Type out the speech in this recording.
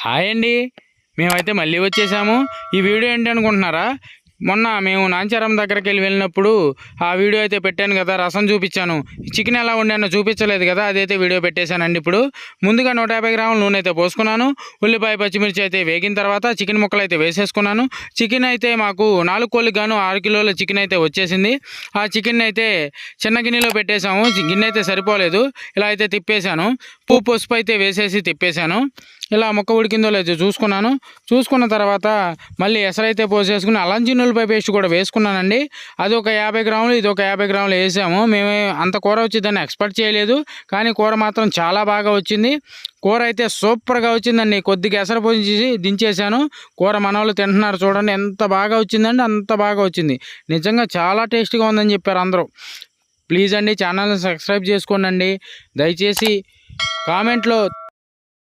Hi అండి, మేమైతే మళ్ళీ వచ్చేసాము. ఈ వీడియో ఏంటి అనుకుంటున్నారా? మొన్న మేము నాంచారం దగ్గరికి వెళ్ళినప్పుడు ఆ వీడియో అయితే పెట్టాను కదా, రసం చూపించాను. చికెన్ ఎలా వండానో చూపించలేదు కదా, అదైతే వీడియో పెట్టేశానండి. ఇప్పుడు ముందుగా 150 గ్రాముల నూనె అయితే పోసుకున్నాను. ఉల్లిపాయ పచ్చిమిర్చి అయితే వేగిన తర్వాత చికెన్ ముక్కలు అయితే వేసేసుకున్నాను. చికెన్ అయితే మాకు 4 కోళ్ళకి గాను 6 కిలోల చికెన్ అయితే వచ్చేసింది. ఆ చికెన్ అయితే చిన్న గిన్నెలో పెట్టేశాము. గిన్నె అయితే సరిపోలేదు, ఇలా అయితే తిప్పేశాను. పసుపు అయితే వేసేసి తిప్పేశాను. ఇలా ముక్క ఉడికిందో లేదో చూసుకున్న తర్వాత మళ్ళీ ఎసరైతే పోసేసుకుని అల్లం ఉల్లిపాయ పేస్ట్ కూడా వేసుకున్నానండి. అది ఒక 50 గ్రాములు, ఇది ఒక 50 గ్రాములు వేసాము. మేము అంత కూర వచ్చిందని ఎక్స్పెక్ట్ చేయలేదు, కానీ కూర మాత్రం చాలా బాగా వచ్చింది. కూర అయితే సూపర్గా వచ్చిందండి. కొద్దిగా ఎసరు పోసి దించేశాను. కూర మనవాళ్ళు తింటున్నారు చూడండి, ఎంత బాగా వచ్చిందండి, అంత బాగా వచ్చింది. నిజంగా చాలా టేస్ట్గా ఉందని చెప్పారు అందరూ. ప్లీజ్ అండి, ఛానల్ని సబ్స్క్రైబ్ చేసుకోండి. దయచేసి కామెంట్లో